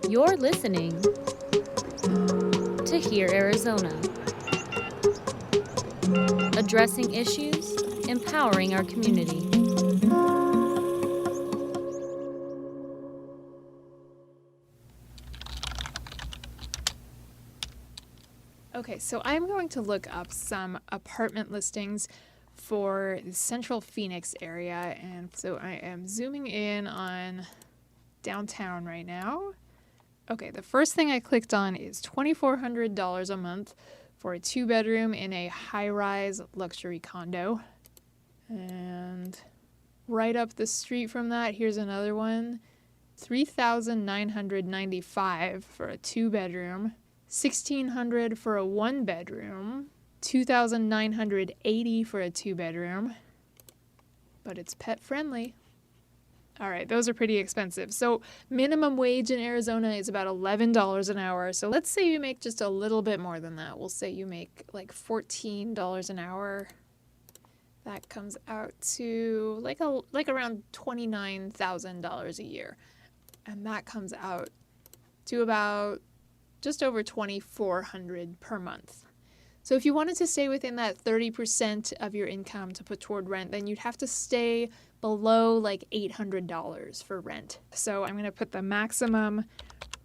You're listening to Hear Arizona, addressing issues, empowering our community. Okay, so I'm going to look up some apartment listings for the central Phoenix area, and so I am zooming in on downtown right now. Okay, the first thing I clicked on is $2,400 a month for a 2-bedroom in a high-rise luxury condo. And right up the street from that, here's another one, $3,995 for a 2-bedroom. $1,600 for a 1-bedroom, $2,980 for a 2-bedroom, but it's pet friendly. All right, those are pretty expensive. So minimum wage in Arizona is about $11 an hour. So let's say you make just a little bit more than that. We'll say you make like $14 an hour. That comes out to like around $29,000 a year. And that comes out to about just over $2,400 per month. So if you wanted to stay within that 30% of your income to put toward rent, then you'd have to stay below like $800 for rent. So I'm going to put the maximum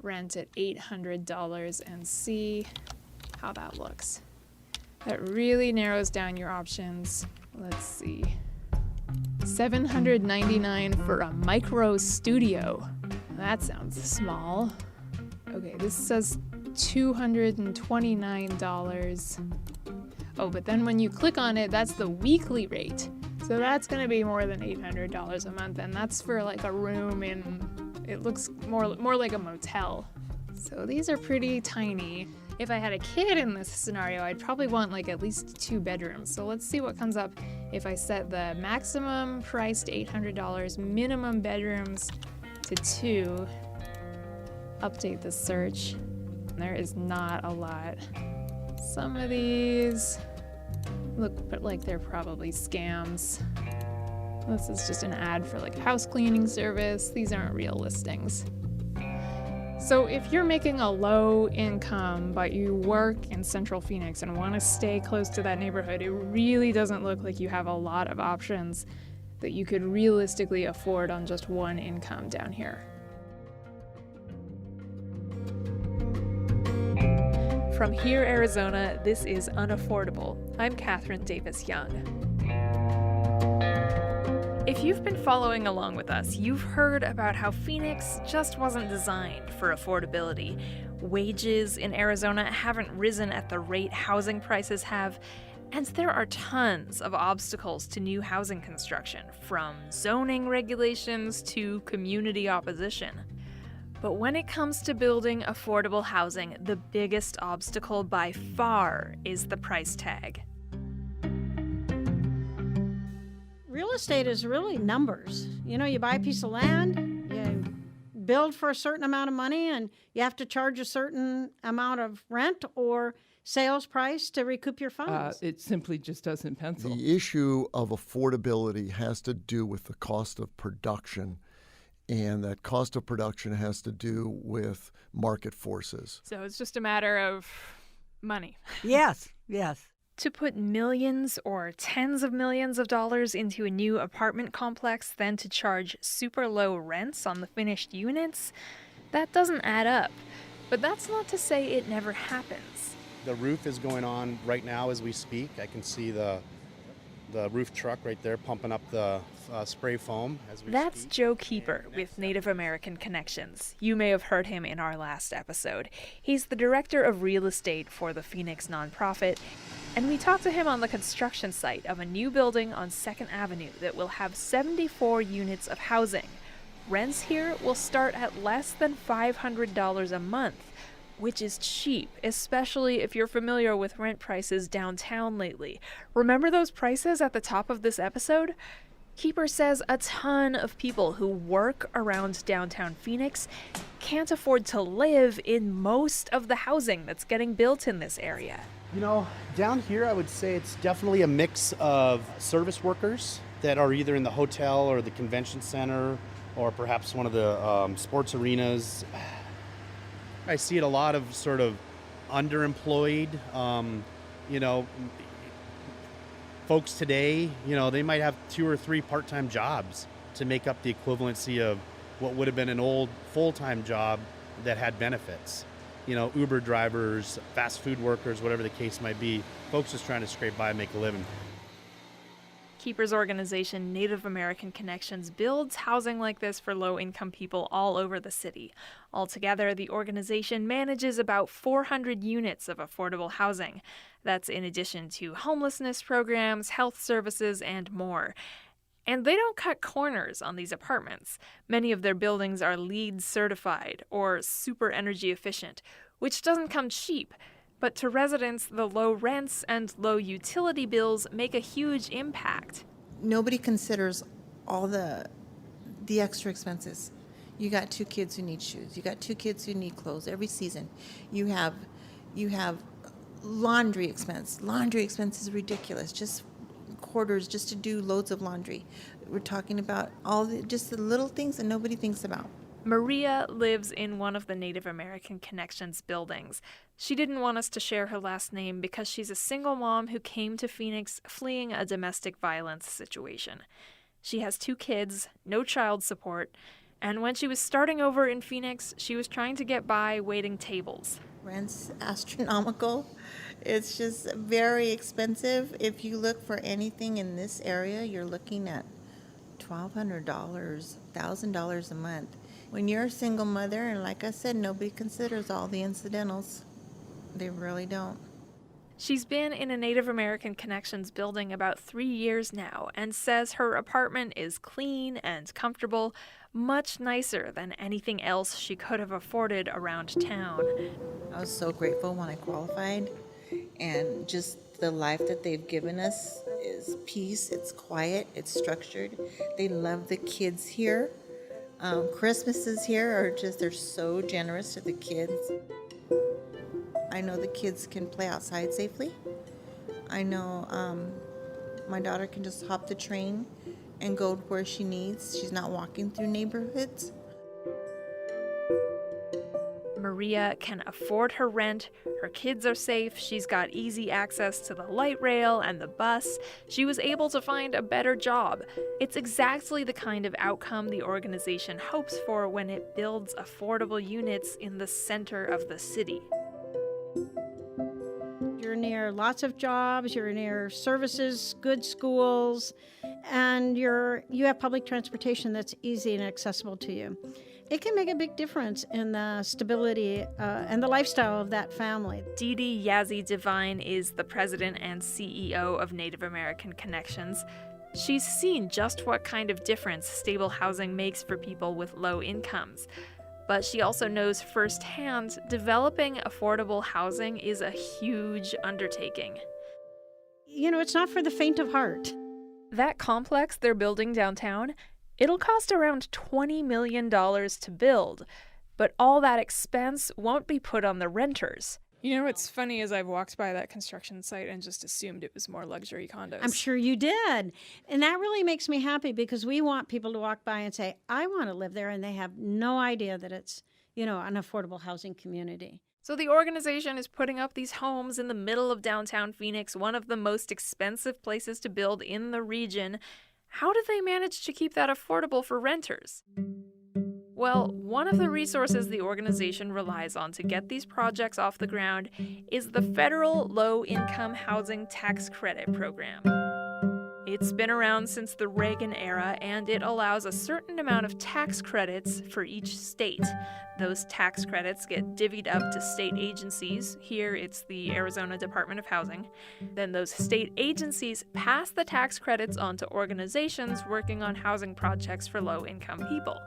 rent at $800 and see how that looks. That really narrows down your options. Let's see. $799 for a micro studio. That sounds small. Okay, this says $229. Oh, but then when you click on it, that's the weekly rate. So that's going to be more than $800 a month, and that's for like a room in, it looks more like a motel. So these are pretty tiny. If I had a kid in this scenario, I'd probably want like at least 2 bedrooms. So let's see what comes up if I set the maximum price to $800, minimum bedrooms to 2. Update the search. There is not a lot. Some of these look like they're probably scams. This is just an ad for like a house cleaning service. These aren't real listings. So if you're making a low income, but you work in Central Phoenix and want to stay close to that neighborhood, it really doesn't look like you have a lot of options that you could realistically afford on just one income down here. From Here, Arizona, this is Unaffordable. I'm Katherine Davis-Young. If you've been following along with us, you've heard about how Phoenix just wasn't designed for affordability. Wages in Arizona haven't risen at the rate housing prices have, and there are tons of obstacles to new housing construction, from zoning regulations to community opposition. But when it comes to building affordable housing, the biggest obstacle by far is the price tag. Real estate is really numbers. You know, you buy a piece of land, you build for a certain amount of money, and you have to charge a certain amount of rent or sales price to recoup your funds. It simply just doesn't pencil. The issue of affordability has to do with the cost of production. And that cost of production has to do with market forces. So it's just a matter of money. Yes. To put millions or tens of millions of dollars into a new apartment complex, then to charge super low rents on the finished units, that doesn't add up. But that's not to say it never happens. The roof is going on right now as we speak. I can see the roof truck right there pumping up the spray foam as we That's speak. Joe Keeper with Native American Connections. You may have heard him in our last episode. He's the director of real estate for the Phoenix nonprofit, and we talked to him on the construction site of a new building on 2nd Avenue that will have 74 units of housing. Rents here will start at less than $500 a month, which is cheap, especially if you're familiar with rent prices downtown lately. Remember those prices at the top of this episode? Keeper says a ton of people who work around downtown Phoenix can't afford to live in most of the housing that's getting built in this area. You know, down here I would say it's definitely a mix of service workers that are either in the hotel or the convention center or perhaps one of the sports arenas. I see it a lot of sort of underemployed, you know, folks today, you know, they might have 2 or 3 part-time jobs to make up the equivalency of what would have been an old full-time job that had benefits. You know, Uber drivers, fast food workers, whatever the case might be, folks just trying to scrape by and make a living. Keeper's organization, Native American Connections, builds housing like this for low-income people all over the city. Altogether, the organization manages about 400 units of affordable housing. That's in addition to homelessness programs, health services, and more. And they don't cut corners on these apartments. Many of their buildings are LEED certified or super energy efficient, which doesn't come cheap. But to residents, the low rents and low utility bills make a huge impact. Nobody considers all the extra expenses. You got 2 kids who need shoes. You got 2 kids who need clothes every season. You have laundry expense. Laundry expense is ridiculous. Just quarters just to do loads of laundry. We're talking about just the little things that nobody thinks about. Maria lives in one of the Native American Connections buildings. She didn't want us to share her last name because she's a single mom who came to Phoenix fleeing a domestic violence situation. She has 2 kids, no child support, and when she was starting over in Phoenix, she was trying to get by waiting tables. Rent's astronomical. It's just very expensive. If you look for anything in this area, you're looking at $1,200, $1,000 a month. When you're a single mother, and like I said, nobody considers all the incidentals. They really don't. She's been in a Native American Connections building about 3 years now and says her apartment is clean and comfortable, much nicer than anything else she could have afforded around town. I was so grateful when I qualified, and just the life that they've given us is peace, it's quiet, it's structured. They love the kids here. Christmases here are just, they're so generous to the kids. I know the kids can play outside safely. I know my daughter can just hop the train and go where she needs. She's not walking through neighborhoods. Maria can afford her rent, her kids are safe, she's got easy access to the light rail and the bus, she was able to find a better job. It's exactly the kind of outcome the organization hopes for when it builds affordable units in the center of the city. You're near lots of jobs, you're near services, good schools, and you have public transportation that's easy and accessible to you. It can make a big difference in the stability and the lifestyle of that family. Dee Dee Yazzie Devine is the president and CEO of Native American Connections. She's seen just what kind of difference stable housing makes for people with low incomes. But she also knows firsthand developing affordable housing is a huge undertaking. You know, it's not for the faint of heart. That complex they're building downtown, it'll cost around $20 million to build, but all that expense won't be put on the renters. You know what's funny is I've walked by that construction site and just assumed it was more luxury condos. I'm sure you did. And that really makes me happy because we want people to walk by and say, I want to live there, and they have no idea that it's, you know, an affordable housing community. So the organization is putting up these homes in the middle of downtown Phoenix, one of the most expensive places to build in the region. How do they manage to keep that affordable for renters? Well, one of the resources the organization relies on to get these projects off the ground is the federal Low-Income Housing Tax Credit Program. It's been around since the Reagan era, and it allows a certain amount of tax credits for each state. Those tax credits get divvied up to state agencies. Here, it's the Arizona Department of Housing. Then those state agencies pass the tax credits on to organizations working on housing projects for low-income people.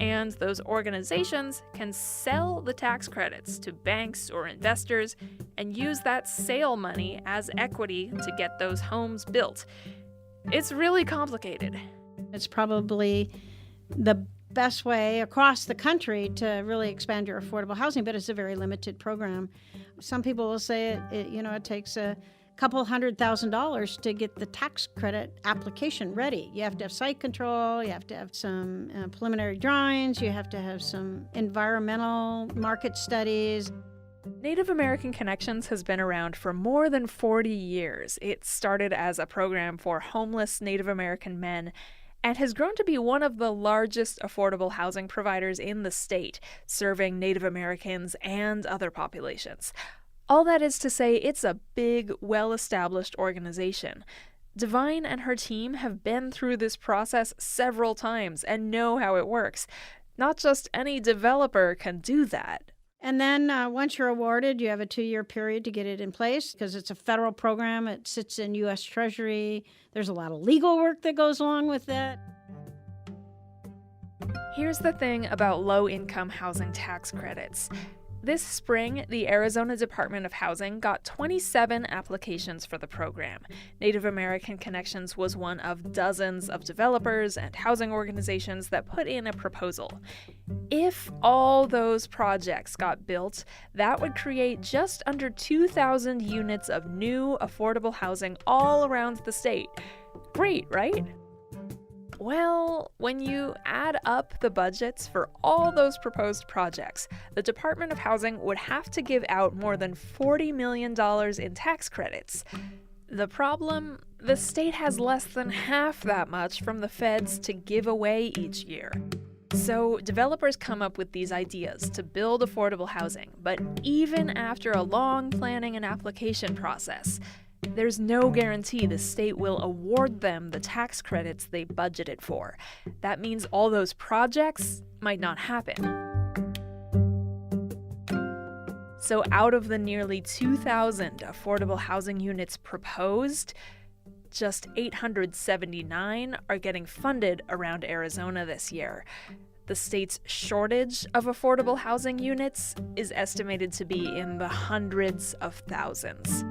And those organizations can sell the tax credits to banks or investors and use that sale money as equity to get those homes built. It's really complicated. It's probably the best way across the country to really expand your affordable housing, but it's a very limited program. Some people will say it takes a couple $100,000 to get the tax credit application ready. You have to have site control, you have to have some preliminary drawings, you have to have some environmental market studies. Native American Connections has been around for more than 40 years. It started as a program for homeless Native American men and has grown to be one of the largest affordable housing providers in the state, serving Native Americans and other populations. All that is to say, it's a big, well-established organization. Divine and her team have been through this process several times and know how it works. Not just any developer can do that. And then once you're awarded, you have a 2-year period to get it in place because it's a federal program. It sits in U.S. Treasury. There's a lot of legal work that goes along with it. Here's the thing about low-income housing tax credits. This spring, the Arizona Department of Housing got 27 applications for the program. Native American Connections was one of dozens of developers and housing organizations that put in a proposal. If all those projects got built, that would create just under 2,000 units of new affordable housing all around the state. Great, right? Well, when you add up the budgets for all those proposed projects, the Department of Housing would have to give out more than $40 million in tax credits. The problem? The state has less than half that much from the feds to give away each year. So developers come up with these ideas to build affordable housing, but even after a long planning and application process, there's no guarantee the state will award them the tax credits they budgeted for. That means all those projects might not happen. So out of the nearly 2,000 affordable housing units proposed, just 879 are getting funded around Arizona this year. The state's shortage of affordable housing units is estimated to be in the hundreds of thousands.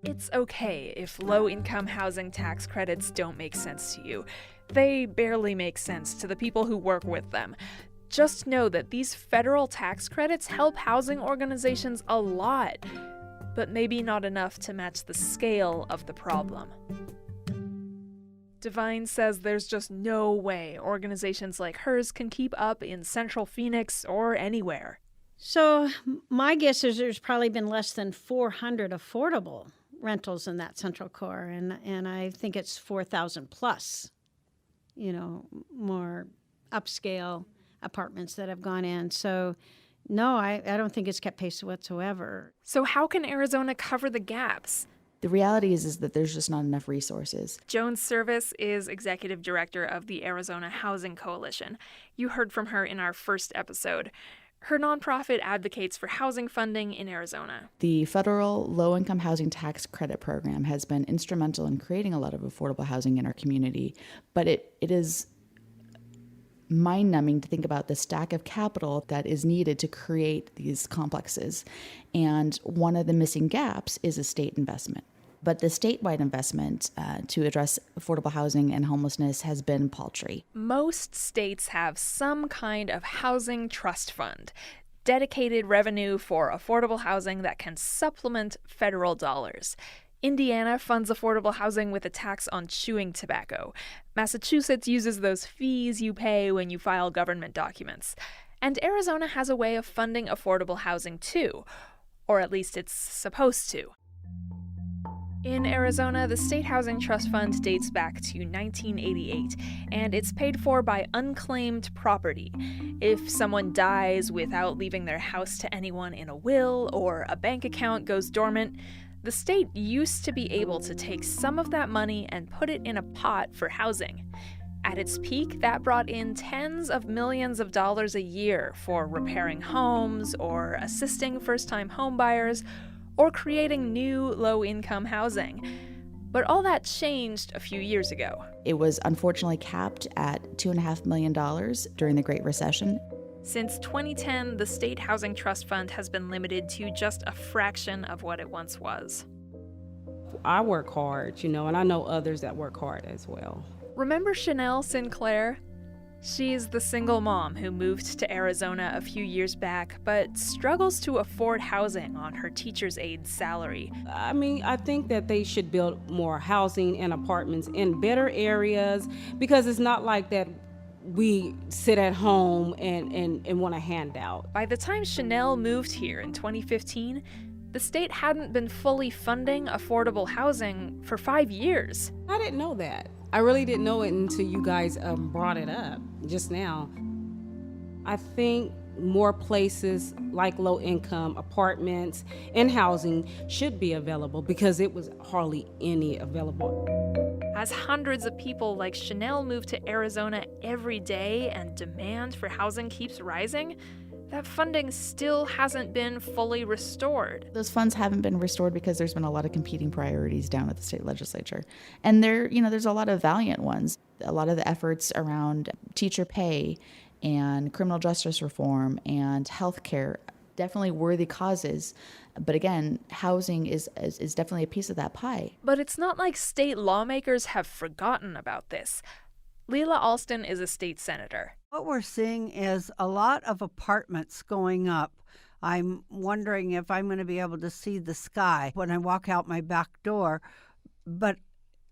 It's okay if low-income housing tax credits don't make sense to you. They barely make sense to the people who work with them. Just know that these federal tax credits help housing organizations a lot, but maybe not enough to match the scale of the problem. Divine says there's just no way organizations like hers can keep up in Central Phoenix or anywhere. So my guess is there's probably been less than 400 affordable rentals in that central core, and I think it's 4,000 plus, more upscale apartments that have gone in. So no, I don't think it's kept pace whatsoever. So how can Arizona cover the gaps? The reality is that there's just not enough resources. Joan Service is executive director of the Arizona Housing Coalition. You heard from her in our first episode. Her nonprofit advocates for housing funding in Arizona. The federal low-income housing tax credit program has been instrumental in creating a lot of affordable housing in our community, but it is mind-numbing to think about the stack of capital that is needed to create these complexes. And one of the missing gaps is a state investment. But the statewide investment to address affordable housing and homelessness has been paltry. Most states have some kind of housing trust fund, dedicated revenue for affordable housing that can supplement federal dollars. Indiana funds affordable housing with a tax on chewing tobacco. Massachusetts uses those fees you pay when you file government documents. And Arizona has a way of funding affordable housing too, or at least it's supposed to. In Arizona, the State Housing Trust Fund dates back to 1988, and it's paid for by unclaimed property. If someone dies without leaving their house to anyone in a will, or a bank account goes dormant, the state used to be able to take some of that money and put it in a pot for housing. At its peak, that brought in tens of millions of dollars a year for repairing homes, or assisting first-time homebuyers, or creating new low-income housing. But all that changed a few years ago. It was unfortunately capped at $2.5 million during the Great Recession. Since 2010, the State Housing Trust Fund has been limited to just a fraction of what it once was. I work hard, and I know others that work hard as well. Remember Chanel Sinclair? She's the single mom who moved to Arizona a few years back, but struggles to afford housing on her teacher's aide salary. I mean, I think that they should build more housing and apartments in better areas, because it's not like that we sit at home and want a handout. By the time Chanel moved here in 2015, the state hadn't been fully funding affordable housing for 5 years. I didn't know that. I really didn't know it until you guys brought it up just now. I think more places like low-income apartments and housing should be available, because it was hardly any available. As hundreds of people like Chanel move to Arizona every day and demand for housing keeps rising, that funding still hasn't been fully restored. Those funds haven't been restored because there's been a lot of competing priorities down at the state legislature. And there's a lot of valiant ones. A lot of the efforts around teacher pay and criminal justice reform and healthcare, definitely worthy causes. But again, housing is definitely a piece of that pie. But it's not like state lawmakers have forgotten about this. Leila Alston is a state senator. What we're seeing is a lot of apartments going up. I'm wondering if I'm going to be able to see the sky when I walk out my back door, but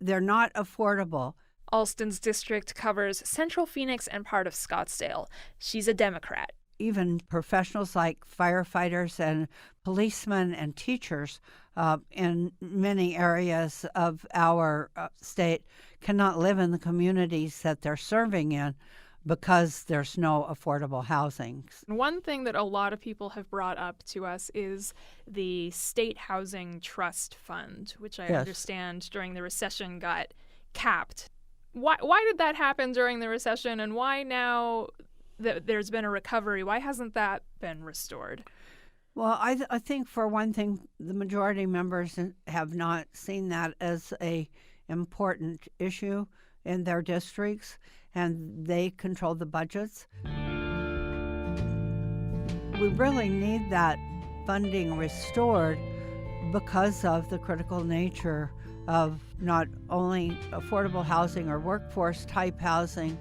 they're not affordable. Alston's district covers Central Phoenix and part of Scottsdale. She's a Democrat. Even professionals like firefighters and policemen and teachers in many areas of our state cannot live in the communities that they're serving in because there's no affordable housing. One thing that a lot of people have brought up to us is the State Housing Trust Fund, which I understand during the recession got capped. Why did that happen during the recession, and why now that there's been a recovery, why hasn't that been restored? Well, I think for one thing, the majority members have not seen that as a important issue in their districts, and they control the budgets. We really need that funding restored because of the critical nature of not only affordable housing or workforce type housing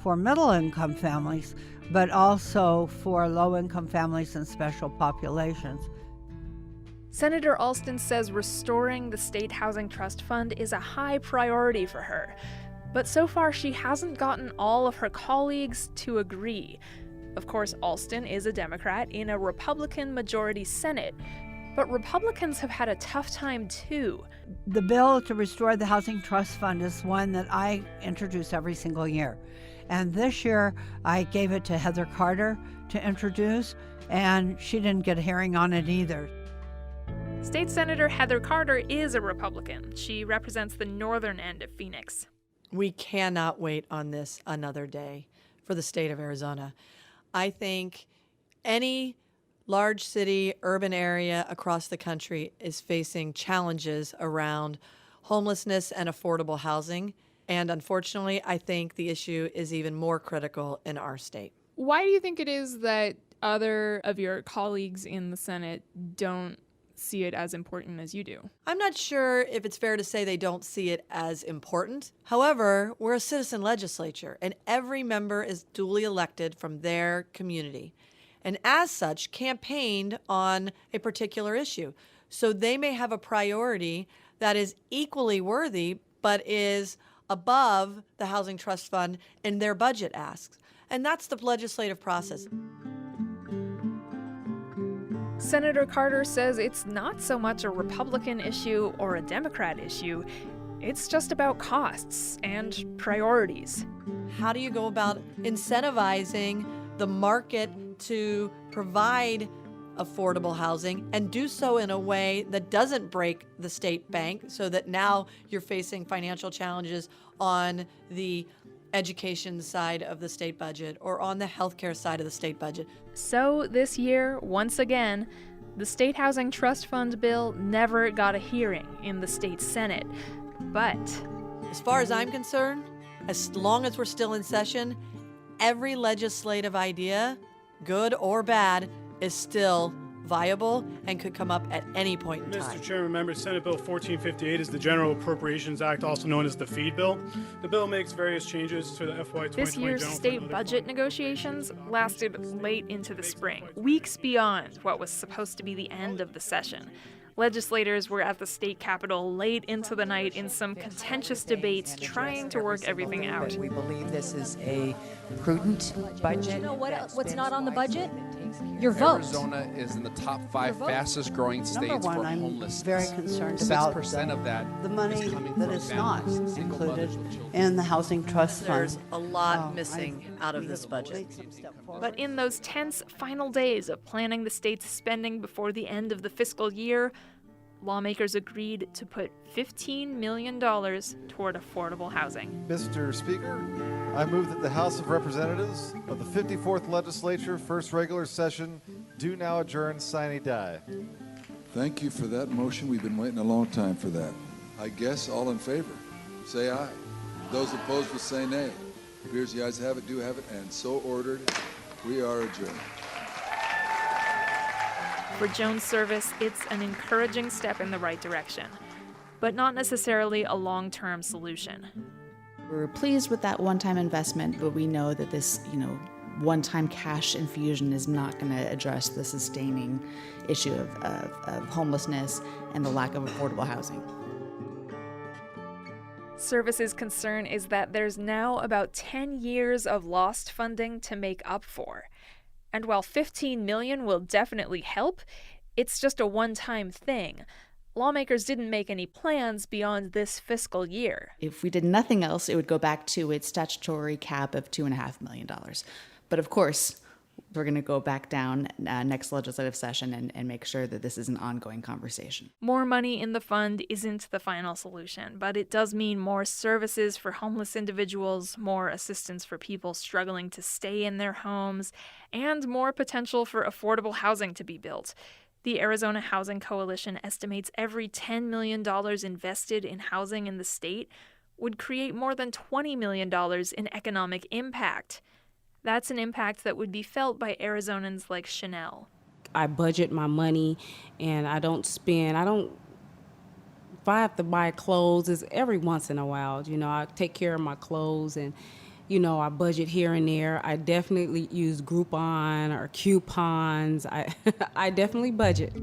for middle income families, but also for low income families and special populations. Senator Alston says restoring the State Housing Trust Fund is a high priority for her. But so far, she hasn't gotten all of her colleagues to agree. Of course, Alston is a Democrat in a Republican majority Senate, but Republicans have had a tough time too. The bill to restore the Housing Trust Fund is one that I introduce every single year. And this year, I gave it to Heather Carter to introduce, and she didn't get a hearing on it either. State Senator Heather Carter is a Republican. She represents the northern end of Phoenix. We cannot wait on this another day for the state of Arizona. I think any large city, urban area across the country is facing challenges around homelessness and affordable housing. And unfortunately, I think the issue is even more critical in our state. Why do you think it is that other of your colleagues in the Senate don't see it as important as you do? I'm not sure if it's fair to say they don't see it as important. However, we're a citizen legislature, and every member is duly elected from their community, and as such, campaigned on a particular issue. So they may have a priority that is equally worthy, but is above the Housing Trust Fund in their budget asks. And that's the legislative process. Senator Carter says it's not so much a Republican issue or a Democrat issue. It's just about costs and priorities. How do you go about incentivizing the market to provide affordable housing and do so in a way that doesn't break the state bank, so that now you're facing financial challenges on the education side of the state budget or on the healthcare side of the state budget? So this year, once again, the State Housing Trust Fund bill never got a hearing in the state Senate. But as far as I'm concerned, as long as we're still in session, every legislative idea, good or bad, is still viable, and could come up at any point in time. Mr. Chairman, members, Senate Bill 1458 is the General Appropriations Act, also known as the feed bill. The bill makes various changes to the FY 2020 This year's general state fund budget negotiations lasted late into the spring, weeks beyond what was supposed to be the end of the session. Legislators were at the state capitol late into the night in some contentious debates trying to work everything out. We believe this is a prudent budget. You know what's not on the budget? Your vote. Arizona is in the top 5 fastest growing states for homelessness. Very concerned about 6% of that the money is coming that from is not families, single included mothers with children. in the housing trust fund. There's a lot missing out of this budget. But in those tense final days of planning the state's spending before the end of the fiscal year, lawmakers agreed to put $15 million toward affordable housing. Mr. Speaker, I move that the House of Representatives of the 54th Legislature, first regular session, do now adjourn, sine die. Thank you for that motion. We've been waiting a long time for that. I guess all in favor, say aye. Those opposed will say nay. Appears the ayes have it, do have it, and so ordered. We are adjourned. For Joan's service, it's an encouraging step in the right direction, but not necessarily a long-term solution. We're pleased with that one-time investment, but we know that this, one-time cash infusion is not going to address the sustaining issue of homelessness and the lack of affordable housing. Service's concern is that there's now about 10 years of lost funding to make up for. And while $15 million will definitely help, it's just a one-time thing. Lawmakers didn't make any plans beyond this fiscal year. If we did nothing else, it would go back to its statutory cap of $2.5 million. But of course, we're going to go back down next legislative session and make sure that this is an ongoing conversation. More money in the fund isn't the final solution, but it does mean more services for homeless individuals, more assistance for people struggling to stay in their homes, and more potential for affordable housing to be built. The Arizona Housing Coalition estimates every $10 million invested in housing in the state would create more than $20 million in economic impact. That's an impact that would be felt by Arizonans like Chanel. I budget my money and I don't spend, if I have to buy clothes, it's every once in a while. I take care of my clothes and, I budget here and there. I definitely use Groupon or coupons. I definitely budget.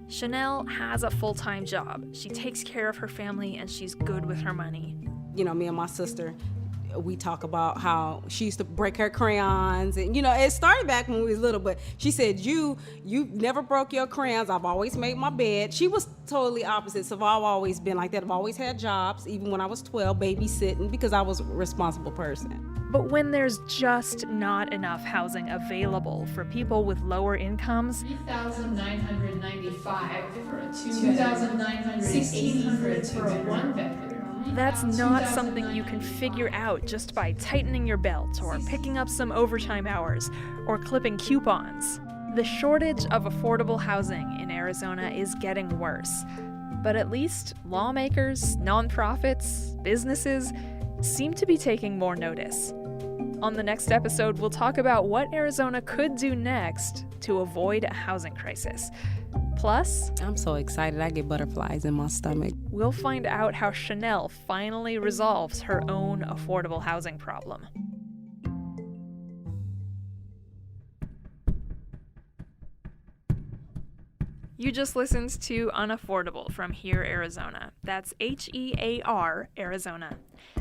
Chanel has a full-time job. She takes care of her family and she's good with her money. Me and my sister, we talk about how she used to break her crayons, and it started back when we was little, but she said, you never broke your crayons. I've always made my bed. She was totally opposite, so I've always been like that. I've always had jobs, even when I was 12, babysitting, because I was a responsible person. But when there's just not enough housing available for people with lower incomes, $3,995 for a 2-bedroom, $2,980 for a 1-bedroom. That's not something you can figure out just by tightening your belt or picking up some overtime hours or clipping coupons. The shortage of affordable housing in Arizona is getting worse, but at least lawmakers, nonprofits, businesses seem to be taking more notice. On the next episode, we'll talk about what Arizona could do next to avoid a housing crisis. Plus, I'm so excited, I get butterflies in my stomach. We'll find out how Chanel finally resolves her own affordable housing problem. You just listened to Unaffordable from Here, Arizona. That's HEAR, Arizona.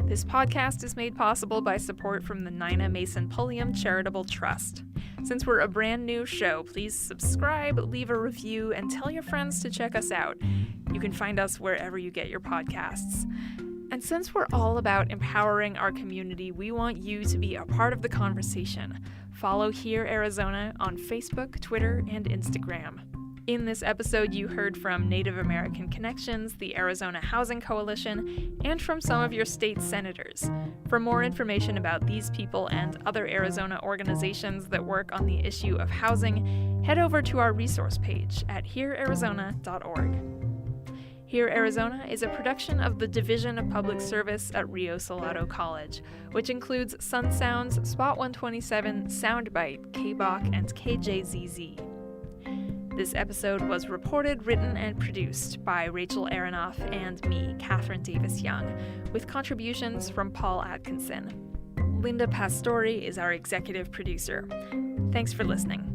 This podcast is made possible by support from the Nina Mason Pulliam Charitable Trust. Since we're a brand new show, please subscribe, leave a review, and tell your friends to check us out. You can find us wherever you get your podcasts. And since we're all about empowering our community, we want you to be a part of the conversation. Follow Here, Arizona on Facebook, Twitter, and Instagram. In this episode, you heard from Native American Connections, the Arizona Housing Coalition, and from some of your state senators. For more information about these people and other Arizona organizations that work on the issue of housing, head over to our resource page at herearizona.org. Here, Arizona is a production of the Division of Public Service at Rio Salado College, which includes Sun Sounds, Spot 127, Soundbite, KBOK, and KJZZ. This episode was reported, written, and produced by Rachel Aronoff and me, Katherine Davis-Young, with contributions from Paul Atkinson. Linda Pastore is our executive producer. Thanks for listening.